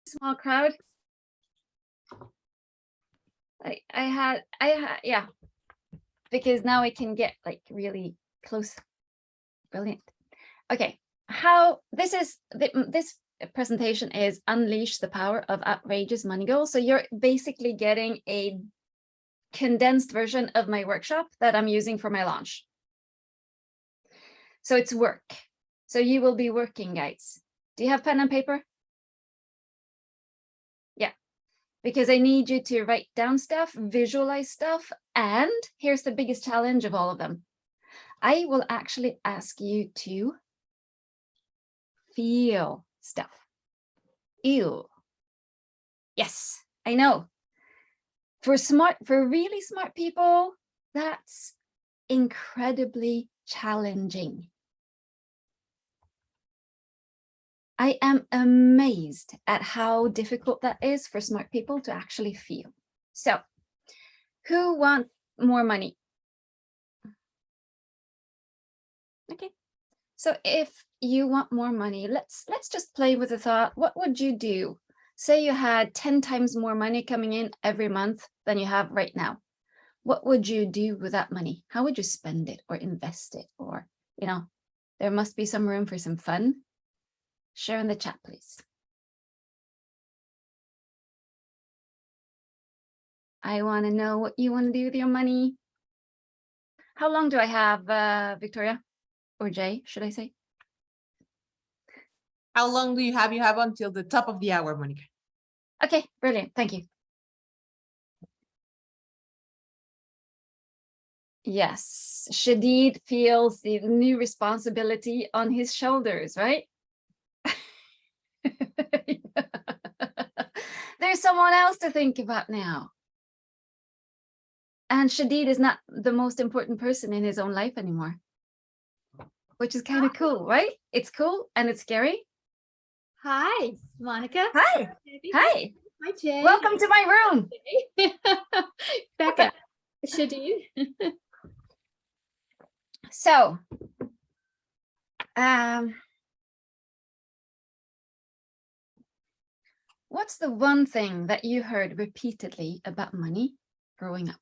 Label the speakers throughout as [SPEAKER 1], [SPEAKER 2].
[SPEAKER 1] small crowd. I had, yeah, because now I can get like really close. Brilliant. Okay, this presentation is Unleash the Power of Outrageous Money Goals. So you're basically getting a condensed version of my workshop that I'm using for my launch. So it's work. So you will be working, guys. Do you have pen and paper? Yeah, because I need you to write down stuff, visualize stuff, and here's the biggest challenge of all of them. I will actually ask you to feel stuff. Ew. Yes, I know. For really smart people, that's incredibly challenging. I am amazed at how difficult that is for smart people to actually feel. So, who wants more money? Okay. So if you want more money, let's just play with the thought. What would you do? Say you had 10 times more money coming in every month than you have right now. What would you do with that money? How would you spend it or invest it? Or, you know, there must be some room for some fun. Share in the chat, please. I want to know what you want to do with your money. How long do I have, Victoria? Or Jay, should I say?
[SPEAKER 2] How long do you have? You have until the top of the hour, Monica.
[SPEAKER 1] Okay, brilliant. Thank you. Yes, Shadid feels the new responsibility on his shoulders, right? There's someone else to think about now. And Shadid is not the most important person in his own life anymore, which is kind of cool, right? It's cool and it's scary.
[SPEAKER 3] Hi, Monica.
[SPEAKER 1] Hi. Hi.
[SPEAKER 3] Hi, Jay.
[SPEAKER 1] Welcome to my room.
[SPEAKER 3] Becca. Shadid.
[SPEAKER 1] So, what's the one thing that you heard repeatedly about money growing up?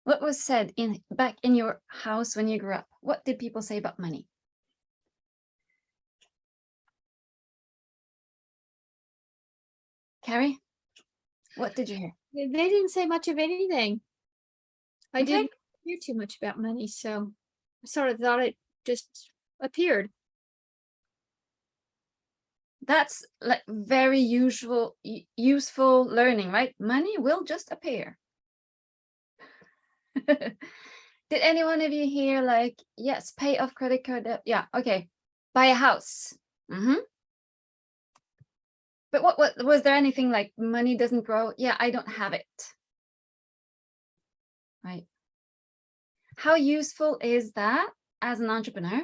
[SPEAKER 1] What was said back in your house when you grew up? What did people say about money? Carrie, what did you hear?
[SPEAKER 3] They didn't say much of anything. I
[SPEAKER 1] Okay.
[SPEAKER 3] didn't hear too much about money, so I sort of thought it just appeared.
[SPEAKER 1] That's like very useful learning, right? Money will just appear. Did any one of you hear like, yes, pay off credit card debt? Yeah, okay. Buy a house. But what was there anything like money doesn't grow? Yeah, I don't have it. Right. How useful is that as an entrepreneur?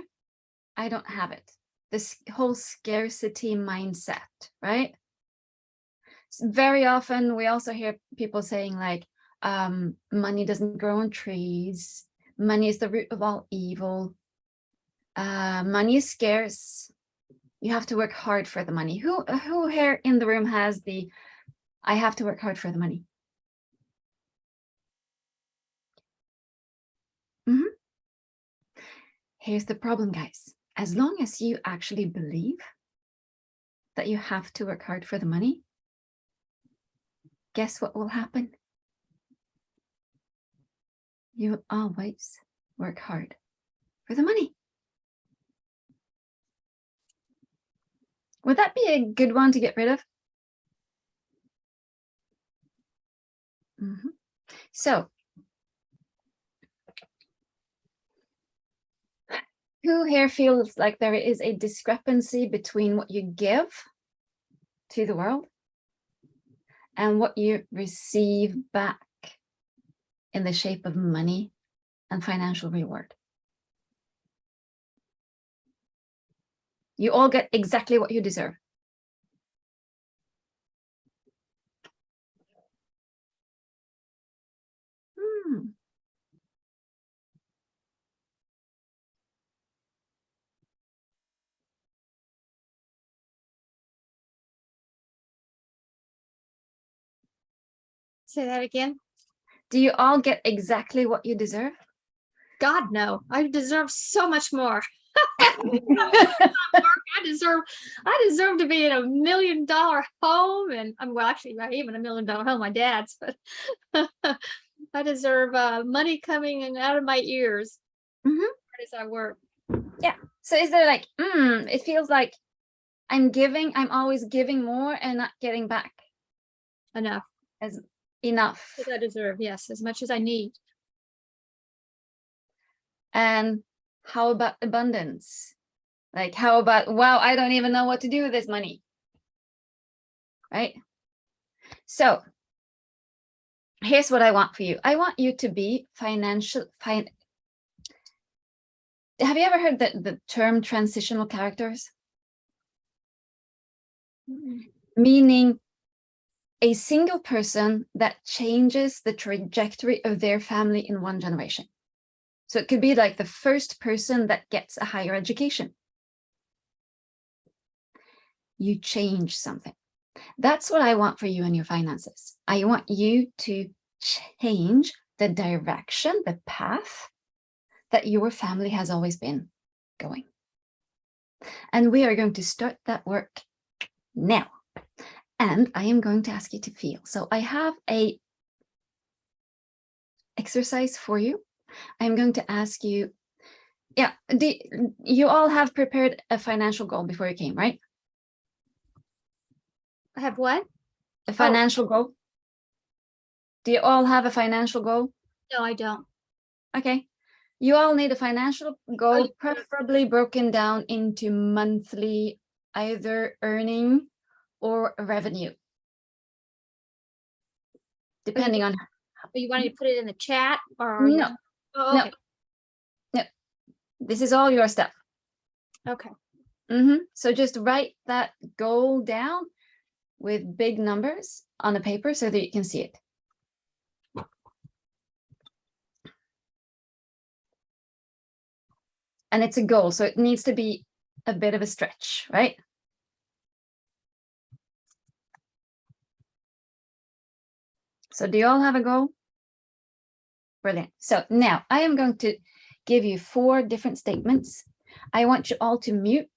[SPEAKER 1] I don't have it. This whole scarcity mindset, right? Very often we also hear people saying like, money doesn't grow on trees. Money is the root of all evil. Money is scarce. You have to work hard for the money. Who here in the room has the, I have to work hard for the money? Here's the problem, guys. As long as you actually believe that you have to work hard for the money, guess what will happen? You will always work hard for the money. Would that be a good one to get rid of? So, who here feels like there is a discrepancy between what you give to the world and what you receive back in the shape of money and financial reward? You all get exactly what you deserve.
[SPEAKER 3] Say that again.
[SPEAKER 1] Do you all get exactly what you deserve?
[SPEAKER 3] God, no, I deserve so much more. I deserve to be in $1 million home, and I'm well, actually, not even $1 million home, my dad's, but I deserve money coming in out of my ears
[SPEAKER 1] Mhm.
[SPEAKER 3] as I work.
[SPEAKER 1] So is there like, it feels like I'm always giving more and not getting back
[SPEAKER 3] Enough
[SPEAKER 1] enough.
[SPEAKER 3] as I deserve, yes, as much as I need.
[SPEAKER 1] And how about abundance? Like, how about, wow, I don't even know what to do with this money. Right? So here's what I want for you. I want you to be have you ever heard the term transitional characters? Meaning a single person that changes the trajectory of their family in one generation. So it could be like the first person that gets a higher education. You change something. That's what I want for you and your finances. I want you to change the direction, the path that your family has always been going. And we are going to start that work now. And I am going to ask you to feel. So I have a exercise for you. I'm going to ask you, you all have prepared a financial goal before you came, right?
[SPEAKER 3] I have what?
[SPEAKER 1] A financial goal. Do you all have a financial goal?
[SPEAKER 3] No, I don't.
[SPEAKER 1] Okay. You all need a financial goal, preferably broken down into monthly, either earning or revenue. Depending on.
[SPEAKER 3] You wanted to put it in the chat or?
[SPEAKER 1] No,
[SPEAKER 3] Oh, okay.
[SPEAKER 1] no. This is all your stuff.
[SPEAKER 3] Okay.
[SPEAKER 1] So just write that goal down with big numbers on the paper so that you can see it. And it's a goal, so it needs to be a bit of a stretch, right? So do you all have a goal? Brilliant. So now I am going to give you 4 different statements. I want you all to mute,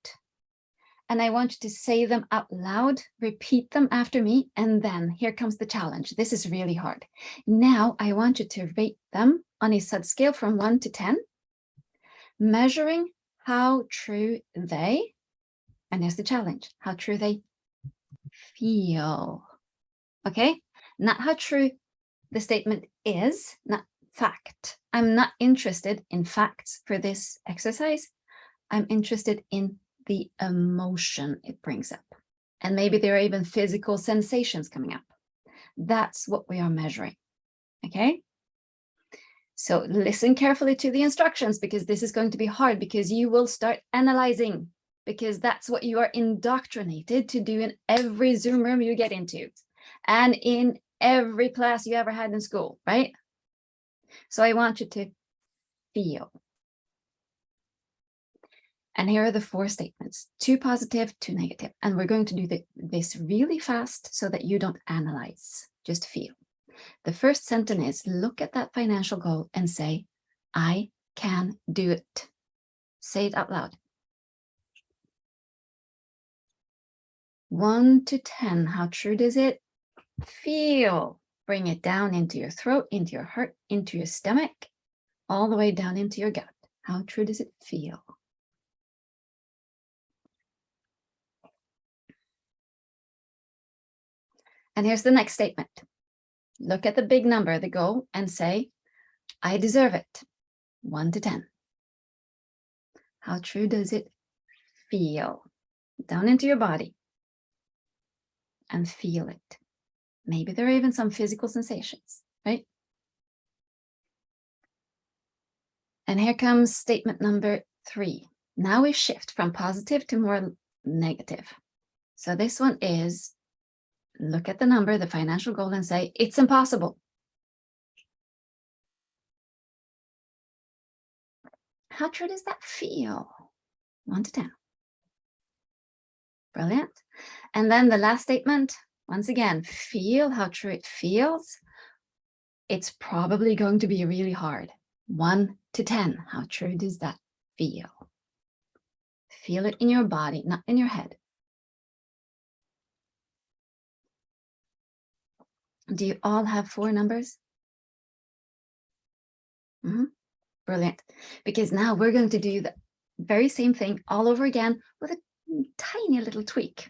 [SPEAKER 1] and I want you to say them out loud, repeat them after me, and then here comes the challenge. This is really hard. Now I want you to rate them on a scale from 1 to 10, measuring how true they, and here's the challenge, how true they feel. Okay? Not how true the statement is, not fact. I'm not interested in facts for this exercise. I'm interested in the emotion it brings up. And maybe there are even physical sensations coming up. That's what we are measuring. Okay? So listen carefully to the instructions, because this is going to be hard, because you will start analyzing, because that's what you are indoctrinated to do in every Zoom room you get into and in every class you ever had in school, right? So I want you to feel. And here are the 4 statements, 2 positive, 2 negative. And we're going to do this really fast so that you don't analyze, just feel. The first sentence is, look at that financial goal and say, I can do it. Say it out loud. 1 to 10, how true does it feel? Bring it down into your throat, into your heart, into your stomach, all the way down into your gut. How true does it feel? And here's the next statement. Look at the big number, the goal, and say, I deserve it. 1 to 10. How true does it feel? Down into your body and feel it. Maybe there are even some physical sensations, right? And here comes statement number 3. Now we shift from positive to more negative. So this one is, look at the number, the financial goal, and say, it's impossible. How true does that feel? 1 to 10. Brilliant. And then the last statement, once again, feel how true it feels. It's probably going to be really hard. 1 to 10. How true does that feel? Feel it in your body, not in your head. Do you all have 4 numbers? Brilliant. Because now we're going to do the very same thing all over again with a tiny little tweak.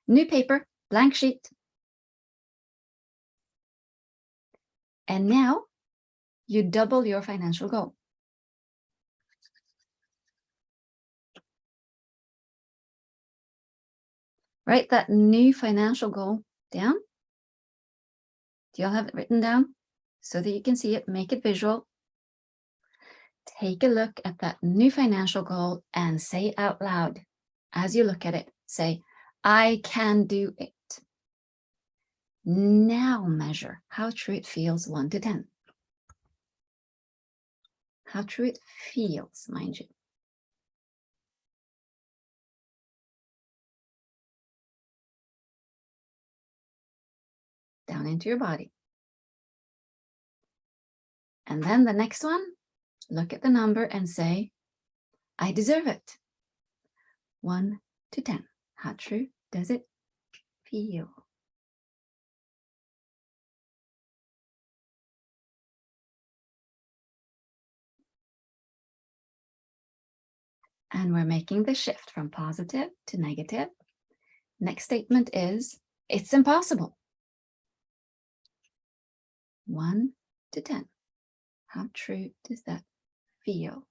[SPEAKER 1] New paper, blank sheet. And now you double your financial goal. Write that new financial goal down. Do you all have it written down so that you can see it, make it visual? Take a look at that new financial goal and say out loud as you look at it, say, I can do it. Now measure how true it feels 1 to 10. How true it feels, mind you. Down into your body. And then the next one, look at the number and say, I deserve it. 1 to 10. How true does it feel? And we're making the shift from positive to negative. Next statement is, it's impossible. 1 to 10. How true does that feel?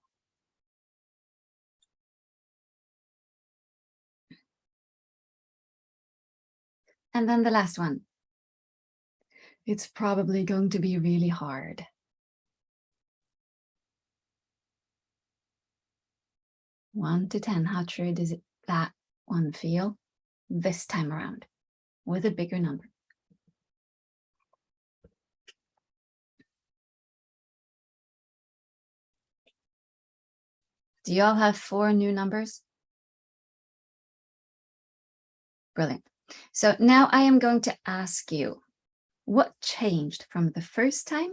[SPEAKER 1] And then the last one. It's probably going to be really hard. 1 to 10. How true does that one feel this time around with a bigger number? Do you all have 4 new numbers? Brilliant. So now I am going to ask you, what changed from the first time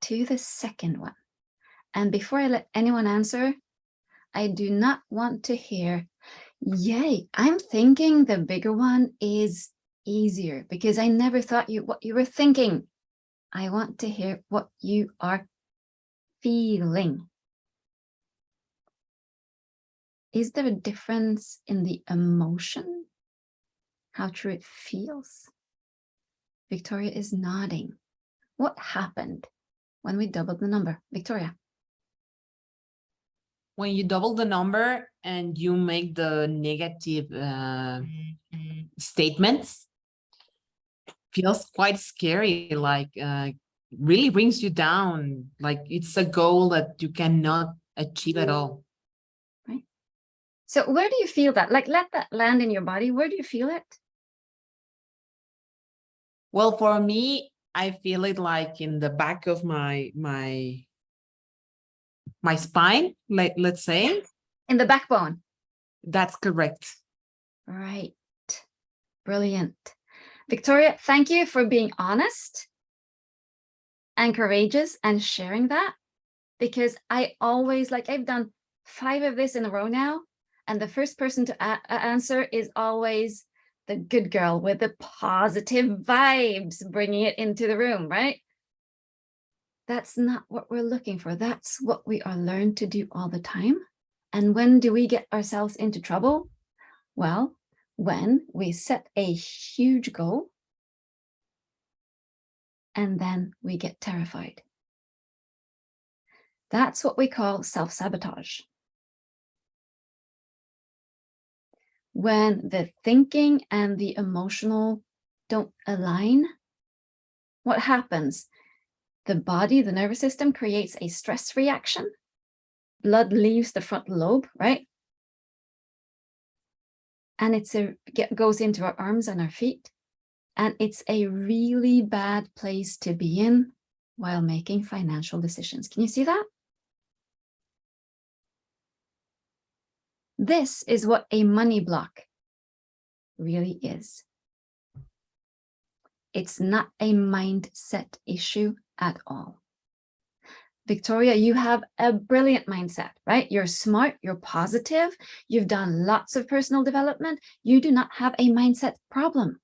[SPEAKER 1] to the second one? And before I let anyone answer, I do not want to hear, yay, I'm thinking the bigger one is easier because I never thought what you were thinking. I want to hear what you are feeling. Is there a difference in the emotion? How true it feels? Victoria is nodding. What happened when we doubled the number? Victoria.
[SPEAKER 2] When you double the number and you make the negative statements, feels quite scary, like really brings you down, like it's a goal that you cannot achieve at all.
[SPEAKER 1] Right. So where do you feel that? Like, let that land in your body. Where do you feel it?
[SPEAKER 2] Well, for me, I feel it like in the back of my spine, like, let's say.
[SPEAKER 1] In the backbone.
[SPEAKER 2] That's correct.
[SPEAKER 1] Right. Brilliant. Victoria, thank you for being honest and courageous and sharing that, because I always, like, I've done 5 of this in a row now, and the first person to answer is always the good girl with the positive vibes, bringing it into the room, right? That's not what we're looking for. That's what we are learned to do all the time. And when do we get ourselves into trouble? Well, when we set a huge goal and then we get terrified. That's what we call self-sabotage. When the thinking and the emotional don't align, what happens? The body, the nervous system, creates a stress reaction. Blood leaves the frontal lobe, right? And goes into our arms and our feet. And it's a really bad place to be in while making financial decisions. Can you see that? This is what a money block really is. It's not a mindset issue at all. Victoria, you have a brilliant mindset, right? You're smart, you're positive, you've done lots of personal development. You do not have a mindset problem.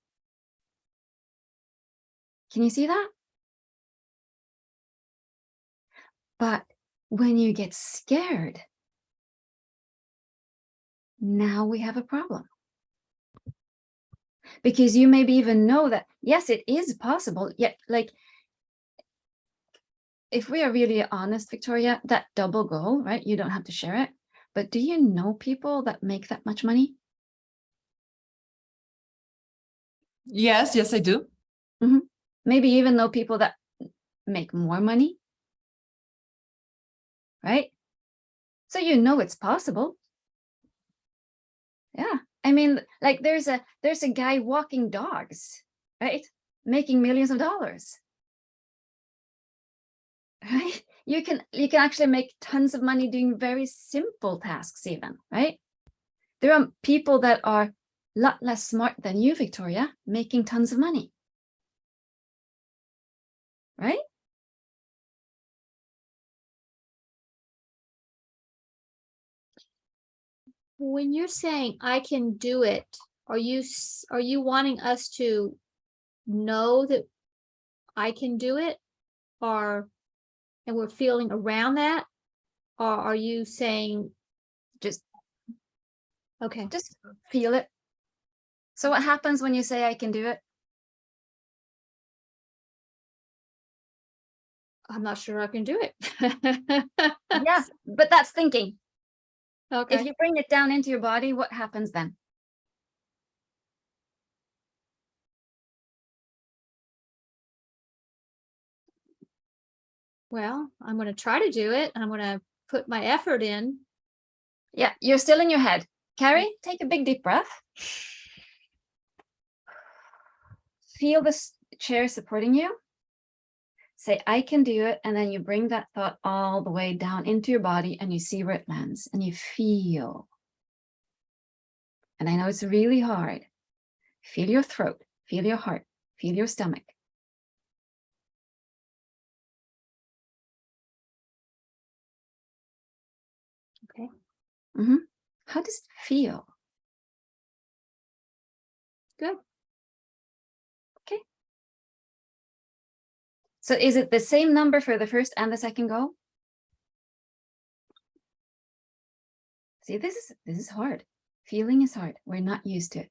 [SPEAKER 1] Can you see that? But when you get scared, now we have a problem. Because you maybe even know that, yes, it is possible. Yet, like, if we are really honest, Victoria, that double goal, right? You don't have to share it. But do you know people that make that much money?
[SPEAKER 2] Yes, I do.
[SPEAKER 1] Maybe even know people that make more money, right? So you know it's possible. Yeah. I mean, like there's a guy walking dogs, right? Making millions of dollars. Right? You can actually make tons of money doing very simple tasks even, right? There are people that are a lot less smart than you, Victoria, making tons of money. Right?
[SPEAKER 3] When you're saying I can do it, are you wanting us to know that I can do it, or and we're feeling around that, or are you saying
[SPEAKER 1] Just
[SPEAKER 3] okay?
[SPEAKER 1] just feel it. So what happens when you say I can do it?
[SPEAKER 3] I'm not sure I can do it.
[SPEAKER 1] Yeah, but that's thinking.
[SPEAKER 3] Okay.
[SPEAKER 1] If you bring it down into your body, what happens then?
[SPEAKER 3] Well, I'm going to try to do it. I'm going to put my effort in.
[SPEAKER 1] Yeah, you're still in your head. Carrie, take a big deep breath. Feel this chair supporting you. Say, I can do it. And then you bring that thought all the way down into your body and you see where it lands and you feel. And I know it's really hard. Feel your throat, feel your heart, feel your stomach.
[SPEAKER 3] Okay.
[SPEAKER 1] How does it feel?
[SPEAKER 3] Good.
[SPEAKER 1] Okay. So is it the same number for the first and the second go? See, this is hard. Feeling is hard. We're not used to it.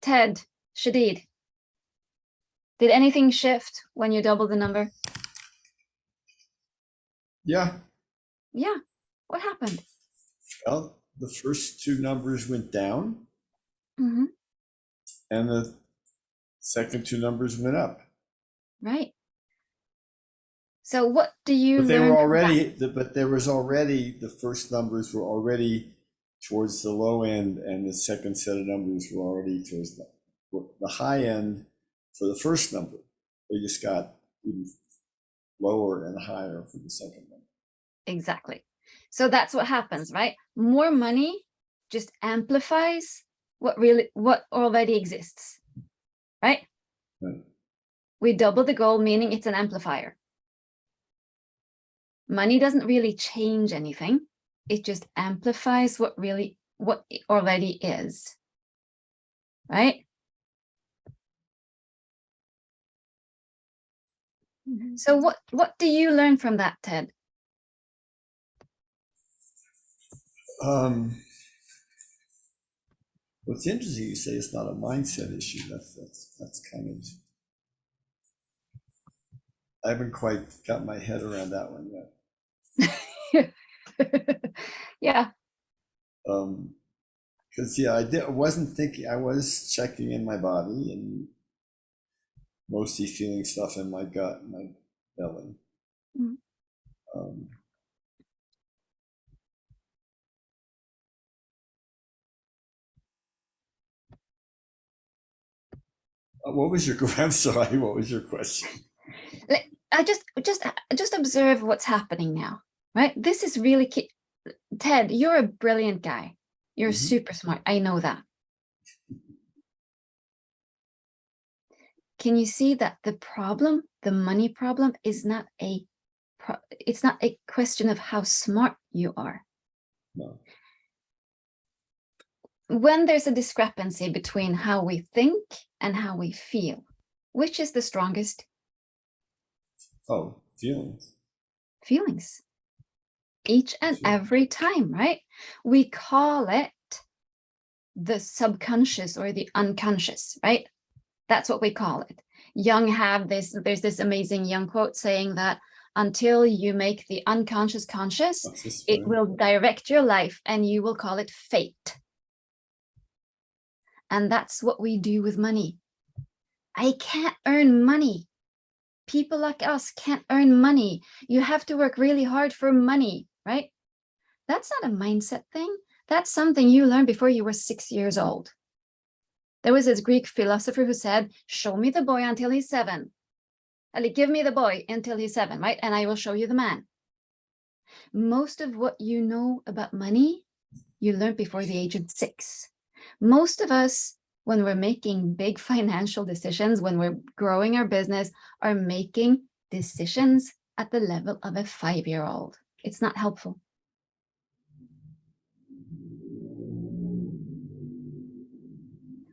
[SPEAKER 1] Ted, Shadid, did anything shift when you doubled the number?
[SPEAKER 4] Yeah.
[SPEAKER 1] Yeah. What happened?
[SPEAKER 4] Well, the first two numbers went down and the second two numbers went up.
[SPEAKER 1] Right. So what do you
[SPEAKER 4] But they
[SPEAKER 1] learn
[SPEAKER 4] were
[SPEAKER 1] from that?
[SPEAKER 4] already, but there was already, the first numbers were already towards the low end and the second set of numbers were already towards the high end for the first number. They just got even lower and higher for the second number.
[SPEAKER 1] Exactly. So that's what happens, right? More money just amplifies what already exists, right?
[SPEAKER 4] Right.
[SPEAKER 1] We double the goal, meaning it's an amplifier. Money doesn't really change anything. It just amplifies what it already is, right? So what do you learn from that, Ted?
[SPEAKER 4] Well, it's interesting you say it's not a mindset issue. That's kind of, I haven't quite got my head around that one yet.
[SPEAKER 1] Yeah.
[SPEAKER 4] Because I wasn't thinking. I was checking in my body and mostly feeling stuff in my gut, and my belly. What was your? I'm sorry. What was your question?
[SPEAKER 1] I just observe what's happening now, right? This is really key. Ted, you're a brilliant guy. You're
[SPEAKER 4] Mhm.
[SPEAKER 1] super smart. I know that. Can you see that the problem, the money problem, is not it's not a question of how smart you are.
[SPEAKER 4] No.
[SPEAKER 1] When there's a discrepancy between how we think and how we feel, which is the strongest?
[SPEAKER 4] Oh, feelings.
[SPEAKER 1] Feelings. Each and
[SPEAKER 4] Sure.
[SPEAKER 1] every time, right? We call it the subconscious or the unconscious, right? That's what we call it. Jung there's this amazing Jung quote saying that until you make the unconscious conscious,
[SPEAKER 4] What's this
[SPEAKER 1] it
[SPEAKER 4] for?
[SPEAKER 1] will direct your life and you will call it fate. And that's what we do with money. I can't earn money. People like us can't earn money. You have to work really hard for money, right? That's not a mindset thing. That's something you learned before you were 6 years old. There was this Greek philosopher who said, show me the boy until he's 7. Give me the boy until he's 7, right? And I will show you the man. Most of what you know about money, you learned before the age of 6. Most of us, when we're making big financial decisions, when we're growing our business, are making decisions at the level of a 5-year-old. It's not helpful.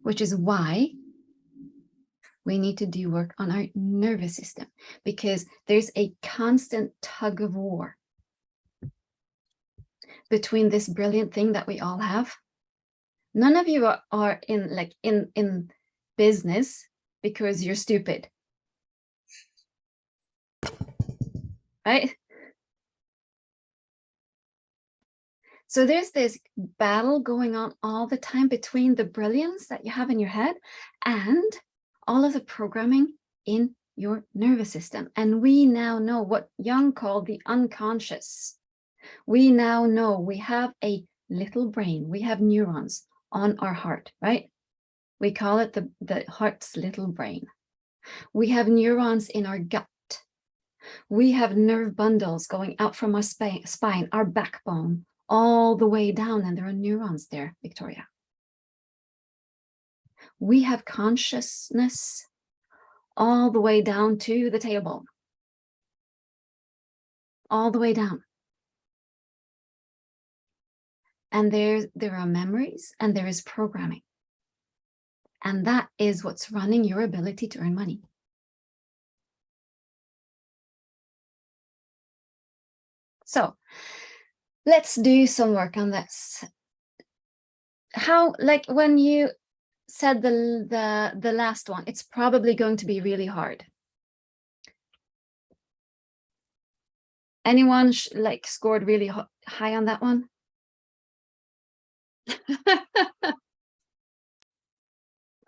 [SPEAKER 1] Which is why we need to do work on our nervous system, because there's a constant tug of war between this brilliant thing that we all have. None of you are in business because you're stupid, right? So there's this battle going on all the time between the brilliance that you have in your head and all of the programming in your nervous system. And we now know what Jung called the unconscious. We now know we have a little brain. We have neurons on our heart, right? We call it the heart's little brain. We have neurons in our gut. We have nerve bundles going out from our spine, our backbone, all the way down, and there are neurons there, Victoria. We have consciousness all the way down to the tailbone, all the way down. And there are memories and there is programming. And that is what's running your ability to earn money. So let's do some work on this. How, like when you said the last one, it's probably going to be really hard. Anyone scored really high on that one?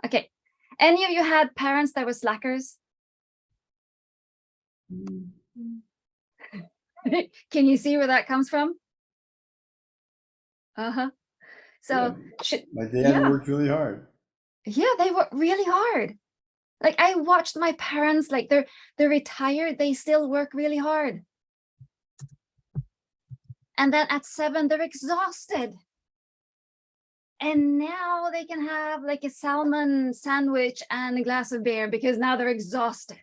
[SPEAKER 1] Okay. Any of you had parents that were slackers? Can you see where that comes from? Uh-huh. So,
[SPEAKER 4] My dad worked really hard.
[SPEAKER 1] Yeah, they work really hard. Like I watched my parents, like they're retired, they still work really hard. And then at 7, they're exhausted. And now they can have like a salmon sandwich and a glass of beer because now they're exhausted.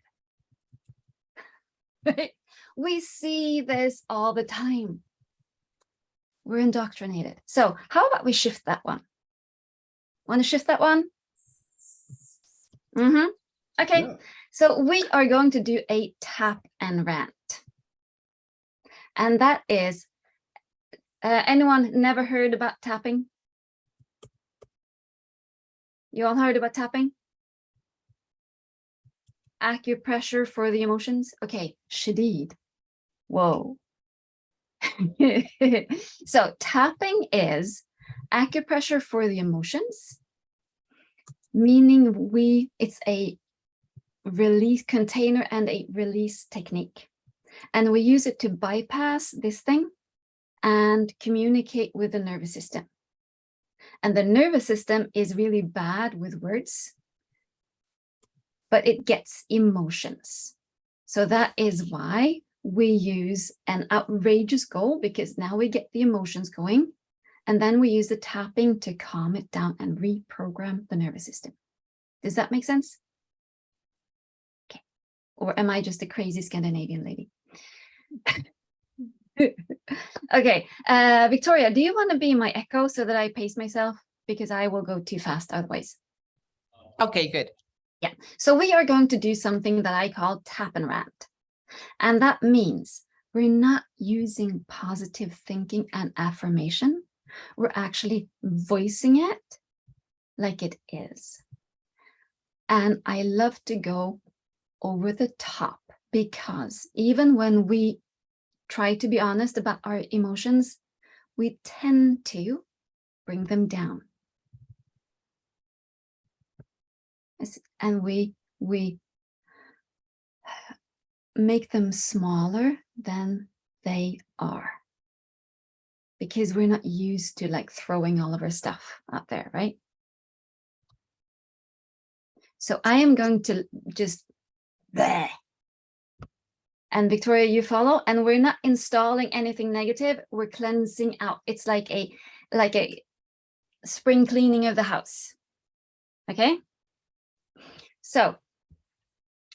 [SPEAKER 1] Right? We see this all the time. We're indoctrinated. So how about we shift that one? Want to shift that one? Mm-hmm. Okay. Yeah. So we are going to do a tap and rant. And that is, anyone never heard about tapping? You all heard about tapping? Acupressure for the emotions? Okay, shadid. Whoa. So tapping is acupressure for the emotions, meaning it's a release container and a release technique. And we use it to bypass this thing and communicate with the nervous system. And the nervous system is really bad with words, but it gets emotions. So that is why we use an outrageous goal, because now we get the emotions going. And then we use the tapping to calm it down and reprogram the nervous system. Does that make sense? Okay. Or am I just a crazy Scandinavian lady? Okay, Victoria, do you want to be my echo so that I pace myself? Because I will go too fast otherwise.
[SPEAKER 2] Okay, good.
[SPEAKER 1] Yeah, so we are going to do something that I call tap and rant. And that means we're not using positive thinking and affirmation. We're actually voicing it like it is. And I love to go over the top because even when we try to be honest about our emotions, we tend to bring them down. And we make them smaller than they are. Because we're not used to like throwing all of our stuff out there, right? So I am going to just bleh. And Victoria, you follow, and we're not installing anything negative. We're cleansing out. It's like a spring cleaning of the house. Okay. So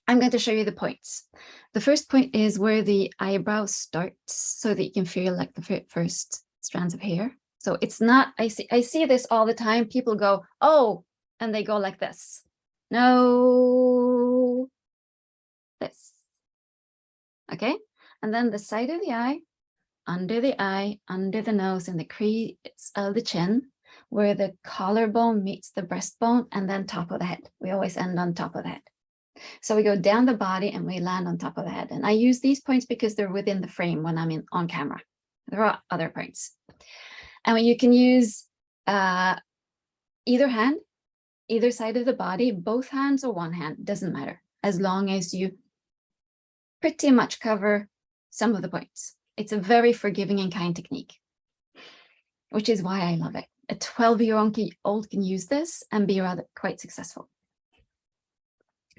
[SPEAKER 1] I'm going to show you the points. The first point is where the eyebrow starts so that you can feel like the first strands of hair. So it's not, I see this all the time. People go, oh, and they go like this. No, this. Okay. And then the side of the eye, under the nose, and the crease of the chin, where the collarbone meets the breastbone, and then top of the head. We always end on top of the head. So we go down the body and we land on top of the head. And I use these points because they're within the frame when I'm on camera. There are other points. And you can use either hand, either side of the body, both hands or one hand, doesn't matter, as long as you pretty much cover some of the points. It's a very forgiving and kind technique, which is why I love it. A 12-year-old can use this and be rather quite successful.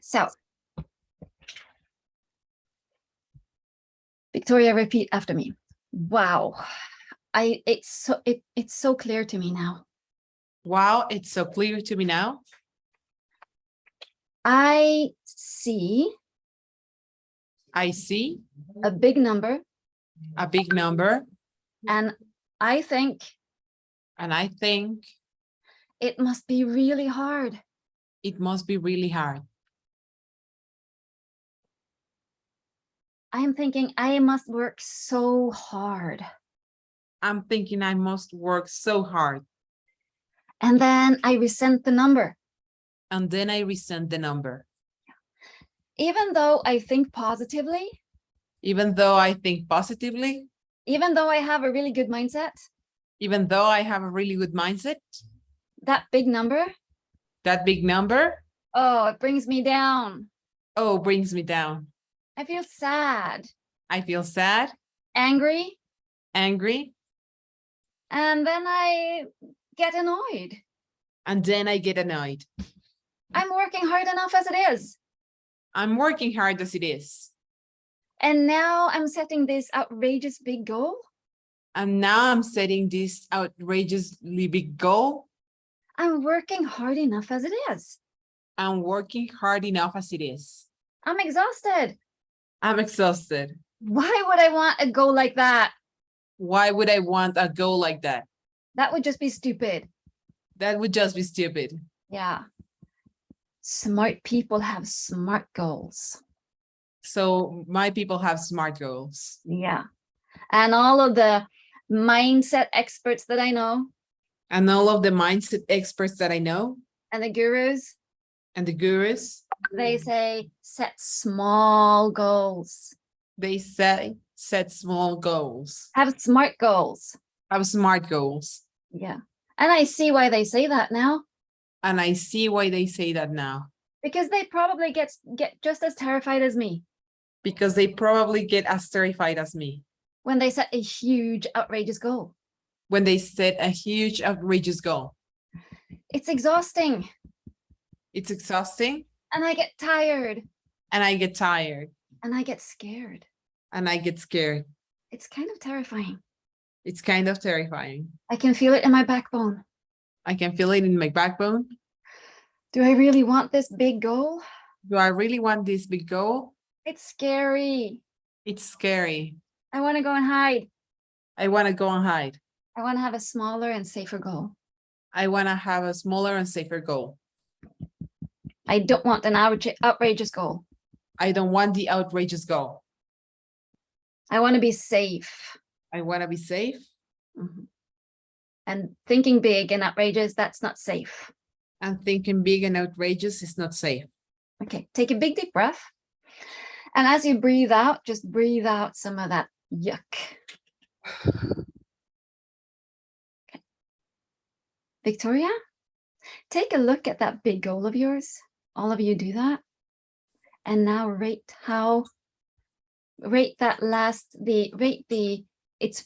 [SPEAKER 1] So, Victoria, repeat after me. Wow, it's so clear to me now.
[SPEAKER 2] Wow, it's so clear to me now.
[SPEAKER 1] I see
[SPEAKER 2] I see
[SPEAKER 1] a big number,
[SPEAKER 2] a big number,
[SPEAKER 1] and I think it must be really hard.
[SPEAKER 2] it must be really hard.
[SPEAKER 1] I'm thinking I must work so hard.
[SPEAKER 2] I'm thinking I must work so hard.
[SPEAKER 1] And then I resent the number.
[SPEAKER 2] And then I resent the number.
[SPEAKER 1] Even though I think positively,
[SPEAKER 2] Even though I think positively,
[SPEAKER 1] even though I have a really good mindset,
[SPEAKER 2] even though I have a really good mindset,
[SPEAKER 1] that big number,
[SPEAKER 2] that big number,
[SPEAKER 1] oh, it brings me down.
[SPEAKER 2] oh, brings me down.
[SPEAKER 1] I feel sad,
[SPEAKER 2] I feel sad,
[SPEAKER 1] angry,
[SPEAKER 2] angry,
[SPEAKER 1] and then I get annoyed.
[SPEAKER 2] and then I get annoyed.
[SPEAKER 1] I'm working hard enough as it is.
[SPEAKER 2] I'm working hard as it is.
[SPEAKER 1] And now I'm setting this outrageous big goal.
[SPEAKER 2] And now I'm setting this outrageously big goal.
[SPEAKER 1] I'm working hard enough as it is.
[SPEAKER 2] I'm working hard enough as it is.
[SPEAKER 1] I'm exhausted.
[SPEAKER 2] I'm exhausted.
[SPEAKER 1] Why would I want a goal like that?
[SPEAKER 2] Why would I want a goal like that?
[SPEAKER 1] That would just be stupid.
[SPEAKER 2] That would just be stupid.
[SPEAKER 1] Yeah. Smart people have smart goals.
[SPEAKER 2] So my people have smart goals.
[SPEAKER 1] Yeah. And all of the mindset experts that I know,
[SPEAKER 2] And all of the mindset experts that I know
[SPEAKER 1] and the gurus,
[SPEAKER 2] and the gurus,
[SPEAKER 1] they say set small goals.
[SPEAKER 2] they say set small goals.
[SPEAKER 1] Have smart goals.
[SPEAKER 2] Have smart goals.
[SPEAKER 1] Yeah. And I see why they say that now.
[SPEAKER 2] And I see why they say that now.
[SPEAKER 1] Because they probably get just as terrified as me
[SPEAKER 2] Because they probably get as terrified as me
[SPEAKER 1] when they set a huge, outrageous goal.
[SPEAKER 2] when they set a huge, outrageous goal.
[SPEAKER 1] It's exhausting.
[SPEAKER 2] It's exhausting.
[SPEAKER 1] And I get tired.
[SPEAKER 2] And I get tired.
[SPEAKER 1] And I get scared.
[SPEAKER 2] And I get scared.
[SPEAKER 1] It's kind of terrifying.
[SPEAKER 2] It's kind of terrifying.
[SPEAKER 1] I can feel it in my backbone.
[SPEAKER 2] I can feel it in my backbone.
[SPEAKER 1] Do I really want this big goal?
[SPEAKER 2] Do I really want this big goal?
[SPEAKER 1] It's scary.
[SPEAKER 2] It's scary.
[SPEAKER 1] I want to go and hide.
[SPEAKER 2] I want to go and hide.
[SPEAKER 1] I want to have a smaller and safer goal.
[SPEAKER 2] I want to have a smaller and safer goal.
[SPEAKER 1] I don't want an outrageous goal.
[SPEAKER 2] I don't want the outrageous goal.
[SPEAKER 1] I want to be safe.
[SPEAKER 2] I want to be safe.
[SPEAKER 1] Mhm. And thinking big and outrageous, that's not safe.
[SPEAKER 2] And thinking big and outrageous is not safe.
[SPEAKER 1] Okay, take a big deep breath. And as you breathe out, just breathe out some of that yuck. Okay. Victoria, take a look at that big goal of yours. All of you do that. And now rate it's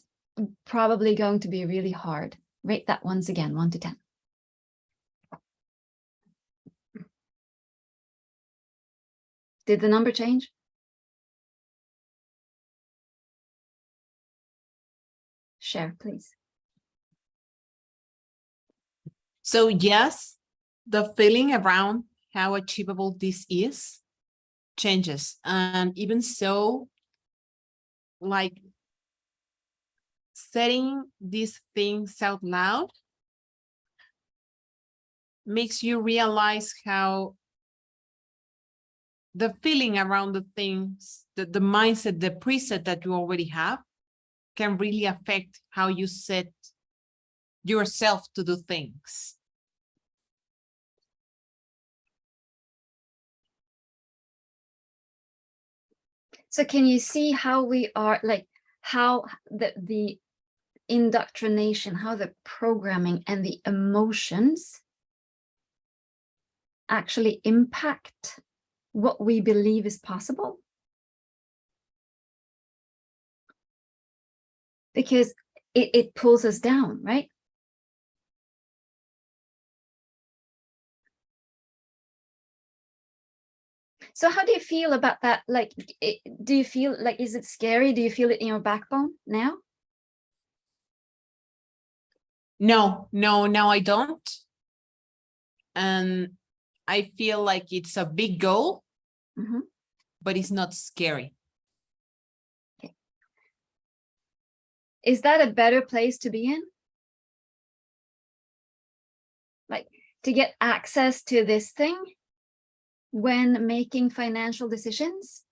[SPEAKER 1] probably going to be really hard. Rate that once again, 1 to 10. Did the number change? Share, please.
[SPEAKER 2] So yes, the feeling around how achievable this is changes. And even so, like saying these things out loud makes you realize how the feeling around the things, the mindset, the preset that you already have can really affect how you set yourself to do things.
[SPEAKER 1] So can you see how we are, like how the indoctrination, how the programming and the emotions actually impact what we believe is possible? Because it pulls us down, right? So how do you feel about that? Like, do you feel like, is it scary? Do you feel it in your backbone now?
[SPEAKER 2] No, I don't. And I feel like it's a big goal, but it's not scary.
[SPEAKER 1] Okay. Is that a better place to be in? Like, to get access to this thing when making financial decisions?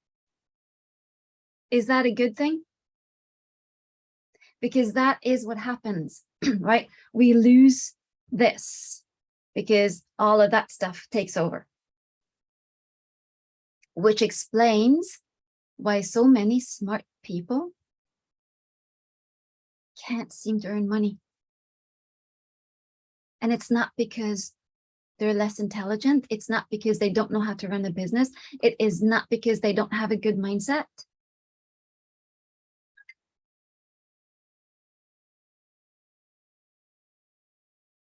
[SPEAKER 1] Is that a good thing? Because that is what happens, right? We lose this because all of that stuff takes over, which explains why so many smart people can't seem to earn money. And it's not because they're less intelligent. It's not because they don't know how to run a business. It is not because they don't have a good mindset.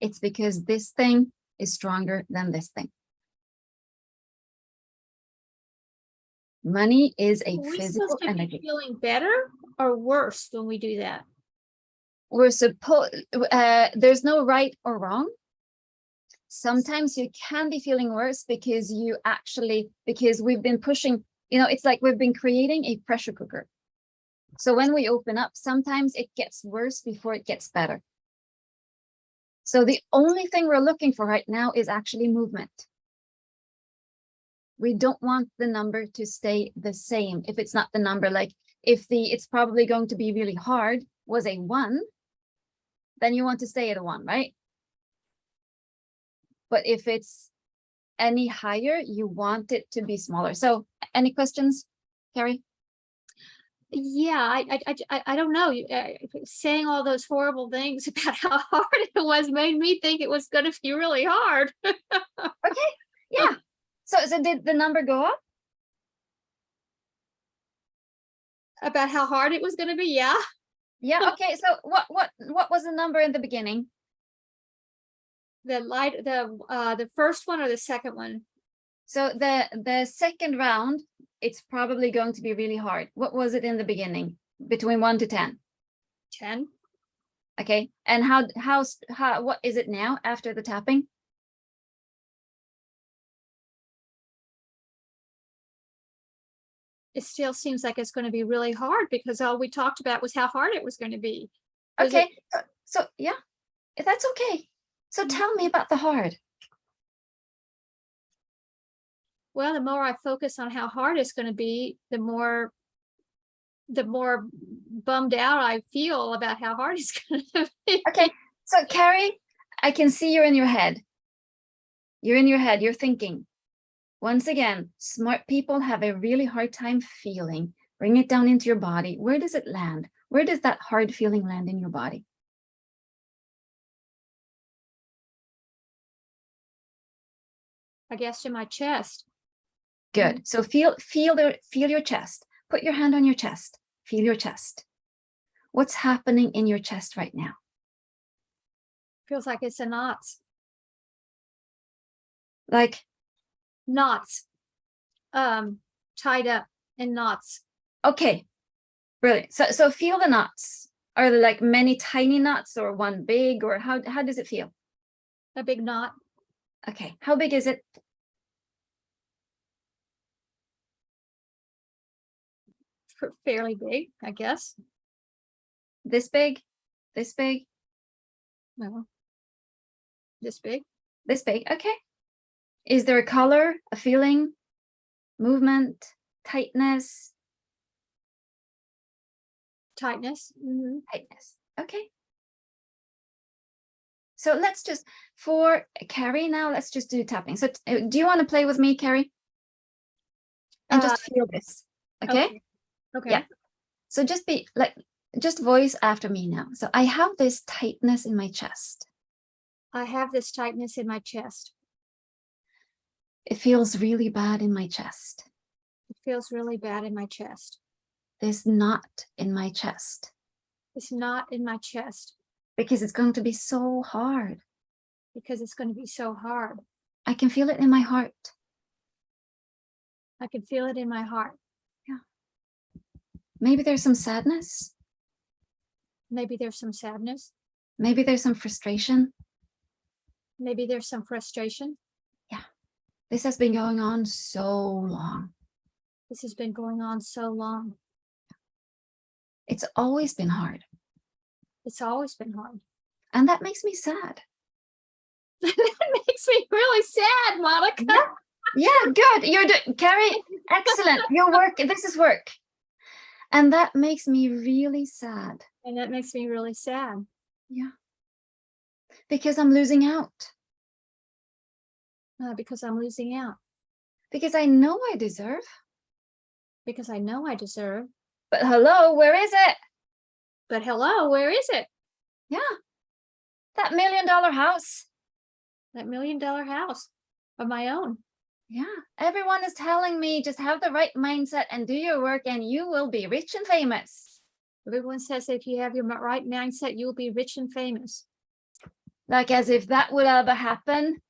[SPEAKER 1] It's because this thing is stronger than this thing. Money is a
[SPEAKER 3] Are we
[SPEAKER 1] physical
[SPEAKER 3] supposed to be
[SPEAKER 1] energy.
[SPEAKER 3] feeling better or worse when we do that?
[SPEAKER 1] We're supposed, there's no right or wrong. Sometimes you can be feeling worse because because we've been pushing, it's like we've been creating a pressure cooker. So when we open up, sometimes it gets worse before it gets better. So the only thing we're looking for right now is actually movement. We don't want the number to stay the same. If it's not the number, like if it's probably going to be really hard was a 1, then you want to stay at a 1, right? But if it's any higher, you want it to be smaller. So any questions, Carrie?
[SPEAKER 3] Yeah, I don't know. Saying all those horrible things about how hard it was made me think it was going to be really hard.
[SPEAKER 1] Okay, yeah. So did the number go up?
[SPEAKER 3] About how hard it was going to be, yeah.
[SPEAKER 1] Yeah. Okay. So what was the number in the beginning?
[SPEAKER 3] The first one or the second one?
[SPEAKER 1] So the second round, it's probably going to be really hard. What was it in the beginning? Between 1 to 10?
[SPEAKER 3] 10.
[SPEAKER 1] Okay. And how, what is it now after the tapping?
[SPEAKER 3] It still seems like it's going to be really hard because all we talked about was how hard it was going to be. Was
[SPEAKER 1] Okay.
[SPEAKER 3] it-
[SPEAKER 1] So yeah, that's okay. So
[SPEAKER 3] Mhm.
[SPEAKER 1] tell me about the hard.
[SPEAKER 3] Well, the more I focus on how hard it's going to be, the more bummed out I feel about how hard it's going to be.
[SPEAKER 1] Okay. So Carrie, I can see you're in your head. You're in your head. You're thinking. Once again, smart people have a really hard time feeling. Bring it down into your body. Where does it land? Where does that hard feeling land in your body?
[SPEAKER 3] I guess in my chest.
[SPEAKER 1] Good. So feel your chest. Put your hand on your chest. Feel your chest. What's happening in your chest right now?
[SPEAKER 3] Feels like it's a knots.
[SPEAKER 1] Like,
[SPEAKER 3] Knots. Tied up in knots.
[SPEAKER 1] okay, brilliant. So feel the knots. Are there like many tiny knots or one big, or how does it feel?
[SPEAKER 3] A big knot.
[SPEAKER 1] Okay, how big is it?
[SPEAKER 3] Fairly big, I guess.
[SPEAKER 1] This big? This big?
[SPEAKER 3] No. This big.
[SPEAKER 1] This big? Okay. Is there a color, a feeling, movement, tightness?
[SPEAKER 3] Tightness. Mhm.
[SPEAKER 1] Tightness. Okay. So let's just, for Carrie now, let's just do tapping. So do you want to play with me, Carrie? And just feel this, okay?
[SPEAKER 3] Okay.
[SPEAKER 1] Yeah. So just be like, just voice after me now. So I have this tightness in my chest.
[SPEAKER 3] I have this tightness in my chest.
[SPEAKER 1] It feels really bad in my chest.
[SPEAKER 3] It feels really bad in my chest.
[SPEAKER 1] This knot in my chest.
[SPEAKER 3] It's not in my chest
[SPEAKER 1] Because it's going to be so hard.
[SPEAKER 3] because it's going to be so hard.
[SPEAKER 1] I can feel it in my heart.
[SPEAKER 3] I can feel it in my heart.
[SPEAKER 1] Maybe there's some sadness.
[SPEAKER 3] Maybe there's some sadness.
[SPEAKER 1] Maybe there's some frustration.
[SPEAKER 3] Maybe there's some frustration.
[SPEAKER 1] This has been going on so long.
[SPEAKER 3] This has been going on so long.
[SPEAKER 1] It's always been hard.
[SPEAKER 3] It's always been hard.
[SPEAKER 1] And that makes me sad.
[SPEAKER 3] That makes me really sad, Monica.
[SPEAKER 1] Yeah, good. You're doing, Carrie, excellent. Your work, this is work. And that makes me really sad.
[SPEAKER 3] And that makes me really sad.
[SPEAKER 1] Yeah. Because I'm losing out.
[SPEAKER 3] Because I'm losing out.
[SPEAKER 1] Because I know I deserve.
[SPEAKER 3] Because I know I deserve.
[SPEAKER 1] But hello, where is it?
[SPEAKER 3] But hello, where is it?
[SPEAKER 1] Yeah. That $1 million house.
[SPEAKER 3] That $1 million house of my own.
[SPEAKER 1] Yeah. Everyone is telling me just have the right mindset and do your work and you will be rich and famous.
[SPEAKER 3] Everyone says if you have your right mindset, you'll be rich and famous.
[SPEAKER 1] Like as if that would ever happen.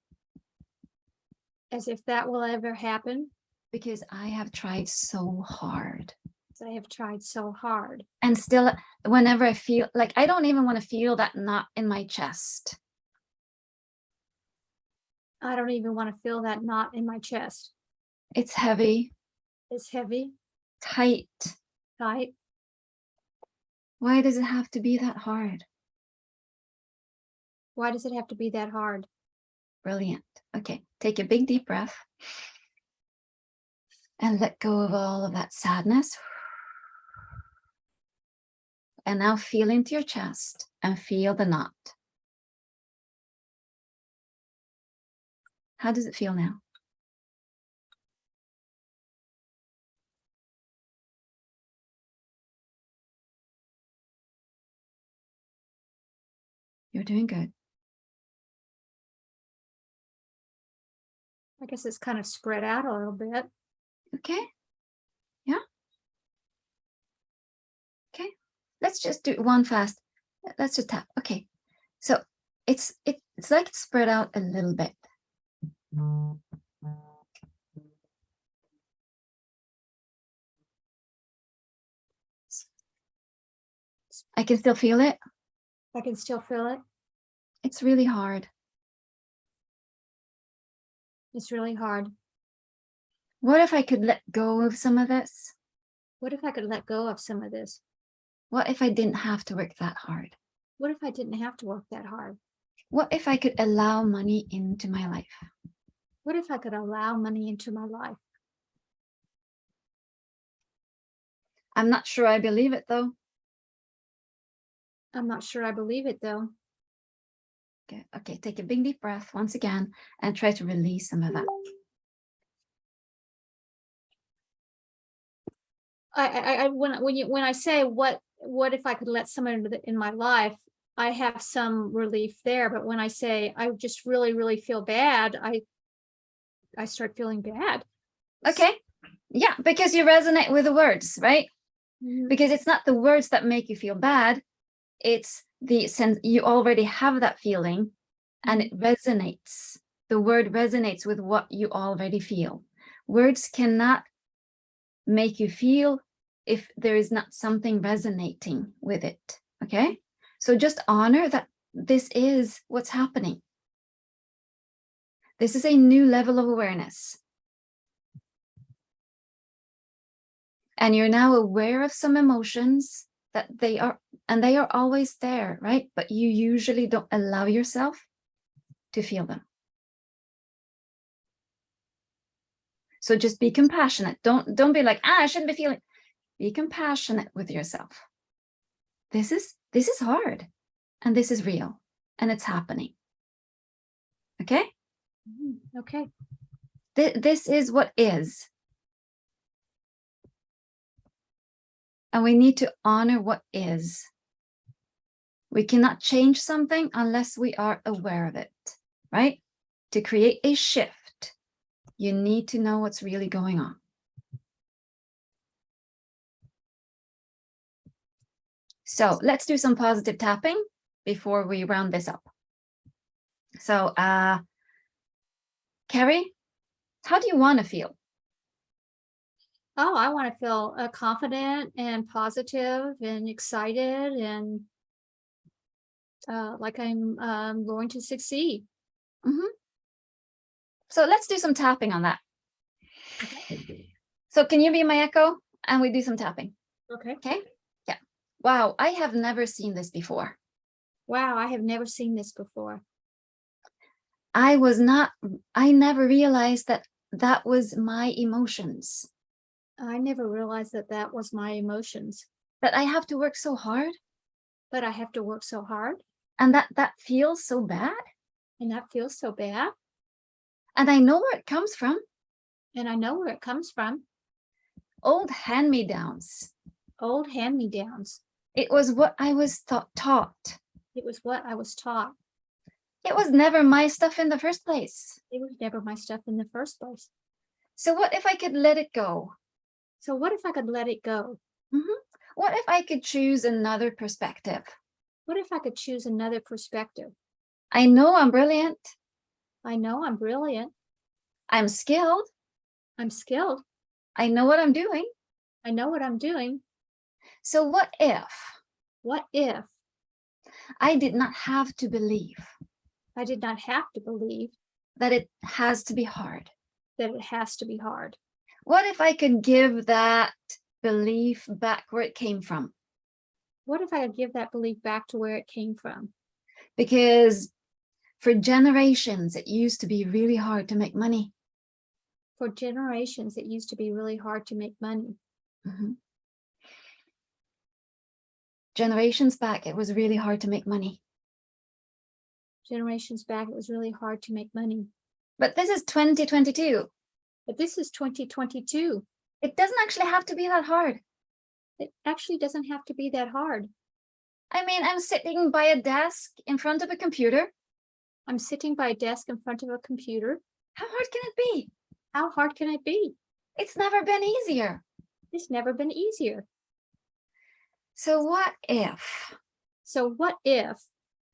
[SPEAKER 3] As if that will ever happen.
[SPEAKER 1] Because I have tried so hard.
[SPEAKER 3] I have tried so hard.
[SPEAKER 1] And still, whenever I feel like I don't even want to feel that knot in my chest.
[SPEAKER 3] I don't even want to feel that knot in my chest.
[SPEAKER 1] It's heavy.
[SPEAKER 3] It's heavy,
[SPEAKER 1] Tight.
[SPEAKER 3] tight.
[SPEAKER 1] Why does it have to be that hard?
[SPEAKER 3] Why does it have to be that hard?
[SPEAKER 1] Brilliant. Okay, take a big deep breath. And let go of all of that sadness. And now feel into your chest and feel the knot. How does it feel now? You're doing good.
[SPEAKER 3] I guess it's kind of spread out a little bit.
[SPEAKER 1] Okay. Yeah. Okay. Let's just do one fast. Let's just tap. Okay. So it's like it's spread out a little bit. I can still feel it.
[SPEAKER 3] I can still feel it.
[SPEAKER 1] It's really hard.
[SPEAKER 3] It's really hard.
[SPEAKER 1] What if I could let go of some of this?
[SPEAKER 3] What if I could let go of some of this?
[SPEAKER 1] What if I didn't have to work that hard?
[SPEAKER 3] What if I didn't have to work that hard?
[SPEAKER 1] What if I could allow money into my life?
[SPEAKER 3] What if I could allow money into my life?
[SPEAKER 1] I'm not sure I believe it though.
[SPEAKER 3] I'm not sure I believe it though.
[SPEAKER 1] Okay, take a big deep breath once again and try to release some of that.
[SPEAKER 3] When I say what if I could let someone in my life, I have some relief there. But when I say I just really feel bad, I start feeling bad.
[SPEAKER 1] Okay. Yeah, because you resonate with the words, right?
[SPEAKER 3] Mhm.
[SPEAKER 1] Because it's not the words that make you feel bad. It's the sense you already have that feeling and it resonates. The word resonates with what you already feel. Words cannot make you feel if there is not something resonating with it. Okay. So just honor that this is what's happening. This is a new level of awareness. And you're now aware of some emotions that they are always there, right? But you usually don't allow yourself to feel them. So just be compassionate. Don't be like, I shouldn't be feeling. Be compassionate with yourself. This is hard and this is real and it's happening. Okay?
[SPEAKER 3] Okay.
[SPEAKER 1] This is what is. And we need to honor what is. We cannot change something unless we are aware of it, right? To create a shift, you need to know what's really going on. So let's do some positive tapping before we round this up. So, Carrie, how do you want to feel?
[SPEAKER 3] Oh, I want to feel confident and positive and excited and like I'm going to succeed.
[SPEAKER 1] Mm-hmm. So let's do some tapping on that. So can you be my echo and we do some tapping?
[SPEAKER 3] Okay.
[SPEAKER 1] Okay. Yeah. Wow, I have never seen this before.
[SPEAKER 3] Wow, I have never seen this before.
[SPEAKER 1] I never realized that that was my emotions.
[SPEAKER 3] I never realized that that was my emotions.
[SPEAKER 1] That I have to work so hard.
[SPEAKER 3] But I have to work so hard.
[SPEAKER 1] And that feels so bad.
[SPEAKER 3] And that feels so bad.
[SPEAKER 1] And I know where it comes from.
[SPEAKER 3] And I know where it comes from.
[SPEAKER 1] Old hand-me-downs.
[SPEAKER 3] Old hand-me-downs.
[SPEAKER 1] It was what I was taught.
[SPEAKER 3] It was what I was taught.
[SPEAKER 1] It was never my stuff in the first place.
[SPEAKER 3] It was never my stuff in the first place.
[SPEAKER 1] So what if I could let it go?
[SPEAKER 3] So what if I could let it go?
[SPEAKER 1] Mm-hmm. What if I could choose another perspective?
[SPEAKER 3] What if I could choose another perspective?
[SPEAKER 1] I know I'm brilliant.
[SPEAKER 3] I know I'm brilliant.
[SPEAKER 1] I'm skilled.
[SPEAKER 3] I'm skilled.
[SPEAKER 1] I know what I'm doing.
[SPEAKER 3] I know what I'm doing.
[SPEAKER 1] So what if?
[SPEAKER 3] What if?
[SPEAKER 1] I did not have to believe.
[SPEAKER 3] I did not have to believe.
[SPEAKER 1] That it has to be hard.
[SPEAKER 3] That it has to be hard.
[SPEAKER 1] What if I could give that belief back where it came from?
[SPEAKER 3] What if I could give that belief back to where it came from?
[SPEAKER 1] Because for generations, it used to be really hard to make money.
[SPEAKER 3] For generations, it used to be really hard to make money.
[SPEAKER 1] Mm-hmm. Generations back, it was really hard to make money.
[SPEAKER 3] Generations back, it was really hard to make money.
[SPEAKER 1] But this is 2022.
[SPEAKER 3] But this is 2022.
[SPEAKER 1] It doesn't actually have to be that hard.
[SPEAKER 3] It actually doesn't have to be that hard.
[SPEAKER 1] I mean, I'm sitting by a desk in front of a computer.
[SPEAKER 3] I'm sitting by a desk in front of a computer.
[SPEAKER 1] How hard can it be?
[SPEAKER 3] How hard can it be?
[SPEAKER 1] It's never been easier.
[SPEAKER 3] It's never been easier.
[SPEAKER 1] So what if?
[SPEAKER 3] So what if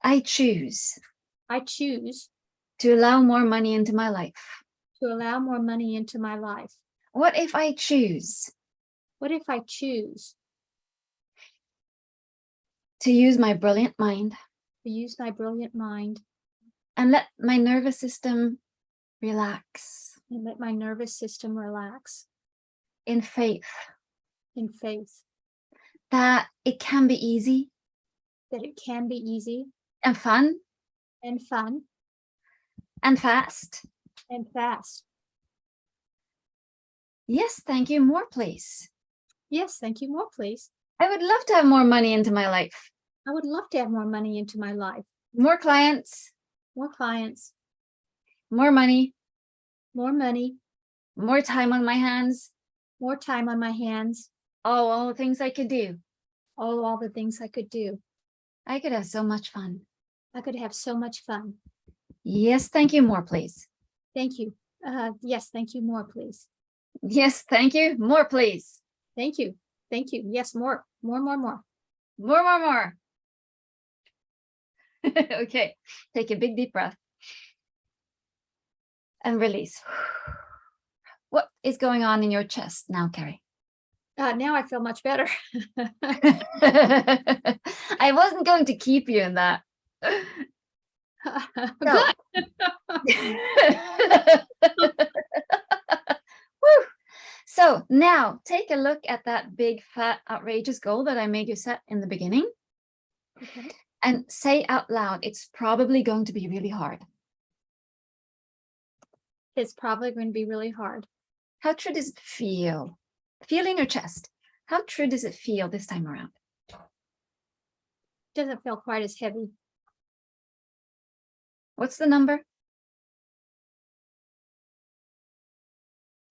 [SPEAKER 1] I choose
[SPEAKER 3] to
[SPEAKER 1] allow more money into my life?
[SPEAKER 3] To allow more money into my life.
[SPEAKER 1] What if I choose?
[SPEAKER 3] What if I choose
[SPEAKER 1] to use my brilliant mind
[SPEAKER 3] to use my brilliant mind
[SPEAKER 1] and let my nervous system relax
[SPEAKER 3] and let my nervous system relax
[SPEAKER 1] in faith
[SPEAKER 3] in faith
[SPEAKER 1] that it can be easy
[SPEAKER 3] that it can be easy
[SPEAKER 1] and fun
[SPEAKER 3] and fun
[SPEAKER 1] and fast.
[SPEAKER 3] and fast.
[SPEAKER 1] Yes, thank you. More, please.
[SPEAKER 3] Yes, thank you. More, please.
[SPEAKER 1] I would love to have more money into my life,
[SPEAKER 3] I would love to have more money into my life,
[SPEAKER 1] more clients,
[SPEAKER 3] more clients,
[SPEAKER 1] more money,
[SPEAKER 3] more money,
[SPEAKER 1] more time on my hands.
[SPEAKER 3] more time on my hands.
[SPEAKER 1] Oh, all the things I could do.
[SPEAKER 3] Oh, all the things I could do.
[SPEAKER 1] I could have so much fun.
[SPEAKER 3] I could have so much fun.
[SPEAKER 1] Yes, thank you. More, please.
[SPEAKER 3] Thank you. Yes, thank you. More, please.
[SPEAKER 1] Yes, thank you. More, please.
[SPEAKER 3] Thank you. Thank you. Yes, more.
[SPEAKER 1] More, more, more. Okay, take a big deep breath and release. What is going on in your chest now, Carrie?
[SPEAKER 3] Now I feel much better.
[SPEAKER 1] I wasn't going to keep you in that.
[SPEAKER 3] Good.
[SPEAKER 1] Woo. So now take a look at that big, fat, outrageous goal that I made you set in the beginning
[SPEAKER 3] Okay.
[SPEAKER 1] and say out loud, it's probably going to be really hard.
[SPEAKER 3] It's probably going to be really hard.
[SPEAKER 1] How true does it feel? Feel in your chest. How true does it feel this time around?
[SPEAKER 3] Doesn't feel quite as heavy.
[SPEAKER 1] What's the number?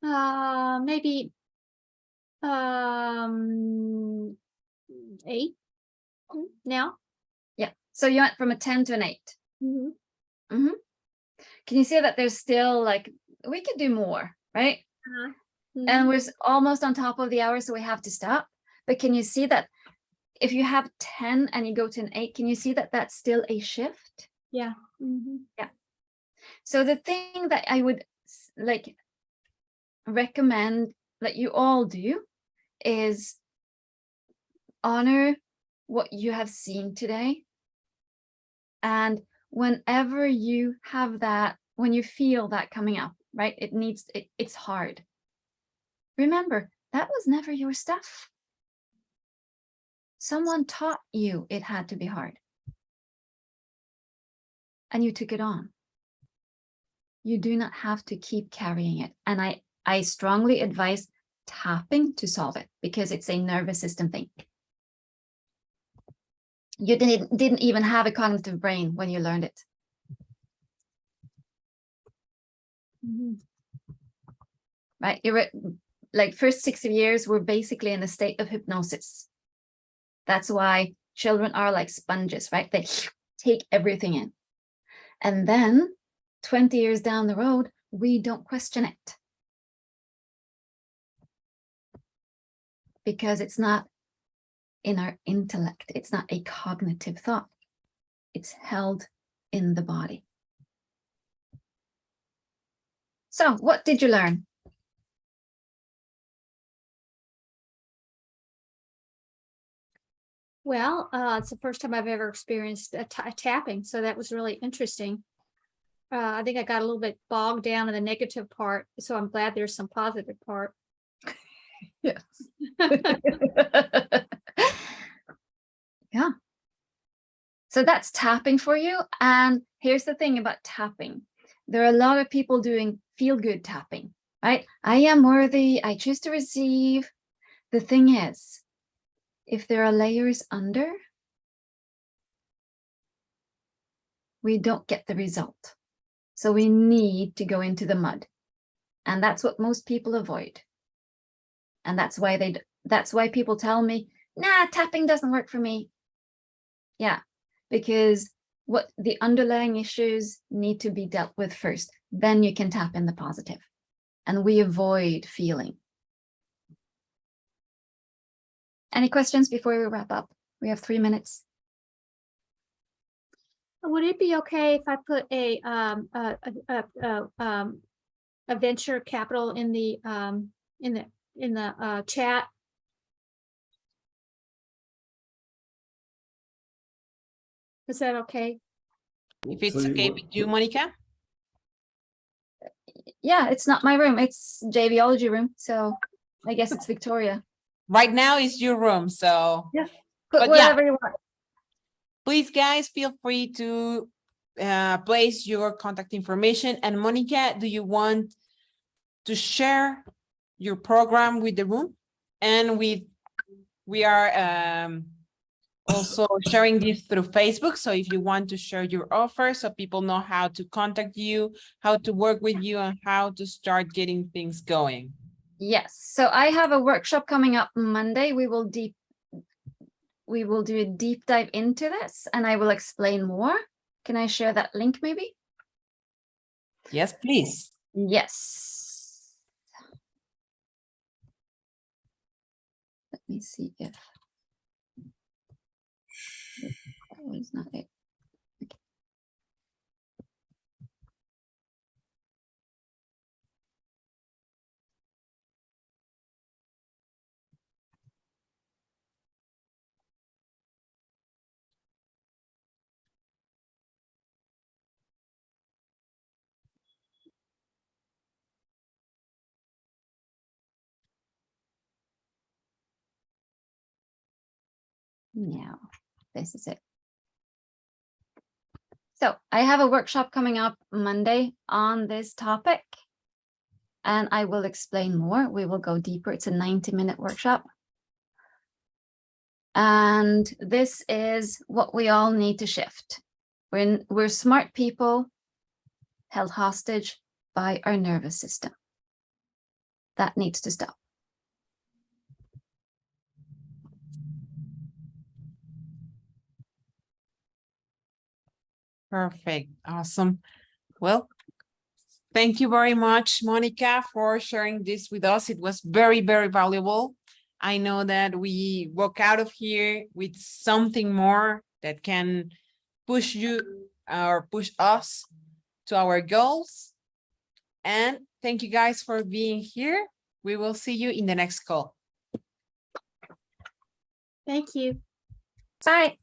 [SPEAKER 3] Maybe 8 now.
[SPEAKER 1] Yeah. So you went from a 10 to an 8.
[SPEAKER 3] Mm-hmm.
[SPEAKER 1] Can you see that there's still like, we could do more, right?
[SPEAKER 3] Mm-hmm.
[SPEAKER 1] And we're almost on top of the hour, so we have to stop. But can you see that if you have 10 and you go to an 8, can you see that that's still a shift?
[SPEAKER 3] Yeah. Mm-hmm.
[SPEAKER 1] Yeah. So the thing that I would like recommend that you all do is honor what you have seen today. And whenever you have that, when you feel that coming up, right, it's hard. Remember, that was never your stuff. Someone taught you it had to be hard. And you took it on. You do not have to keep carrying it. And I strongly advise tapping to solve it because it's a nervous system thing. You didn't even have a cognitive brain when you learned it.
[SPEAKER 3] Mm-hmm.
[SPEAKER 1] Right? You're like first 6 years, we're basically in a state of hypnosis. That's why children are like sponges, right? They take everything in. And then 20 years down the road, we don't question it. Because it's not in our intellect. It's not a cognitive thought. It's held in the body. So what did you learn?
[SPEAKER 3] Well, it's the first time I've ever experienced a tapping, so that was really interesting. I think I got a little bit bogged down in the negative part, so I'm glad there's some positive part.
[SPEAKER 1] Yes. Yeah. So that's tapping for you. And here's the thing about tapping. There are a lot of people doing feel-good tapping, right? I am worthy. I choose to receive. The thing is, if there are layers under, we don't get the result. So we need to go into the mud. And that's what most people avoid. And that's why people tell me, nah, tapping doesn't work for me. Yeah, because what the underlying issues need to be dealt with first. Then you can tap in the positive. And we avoid feeling. Any questions before we wrap up? We have 3 minutes.
[SPEAKER 3] Would it be okay if I put a venture capital in the chat? Is that okay?
[SPEAKER 2] If it's
[SPEAKER 4] So you
[SPEAKER 2] okay
[SPEAKER 4] want-
[SPEAKER 2] with you, Monica?
[SPEAKER 1] Yeah, it's not my room. It's JVology room. So I guess it's Victoria.
[SPEAKER 2] Right now is your room, so
[SPEAKER 1] Put
[SPEAKER 2] But yeah.
[SPEAKER 1] whatever you want.
[SPEAKER 2] please, guys, feel free to place your contact information. And Monica, do you want to share your program with the room? And we are also sharing this through Facebook. So if you want to share your offer so people know how to contact you, how to work with you, and how to start getting things going.
[SPEAKER 1] Yes. So I have a workshop coming up Monday. We will do a deep dive into this and I will explain more. Can I share that link maybe?
[SPEAKER 2] Yes, please.
[SPEAKER 1] Yes. Let me see if that was not it. Okay. Now, this is it. So I have a workshop coming up Monday on this topic. And I will explain more. We will go deeper. It's a 90-minute workshop. And this is what we all need to shift. We're smart people held hostage by our nervous system. That needs to stop.
[SPEAKER 2] Perfect. Awesome. Well, thank you very much, Monica, for sharing this with us. It was very, very valuable. I know that we walk out of here with something more that can push you or push us to our goals. And thank you guys for being here. We will see you in the next call.
[SPEAKER 3] Thank you.
[SPEAKER 1] Bye.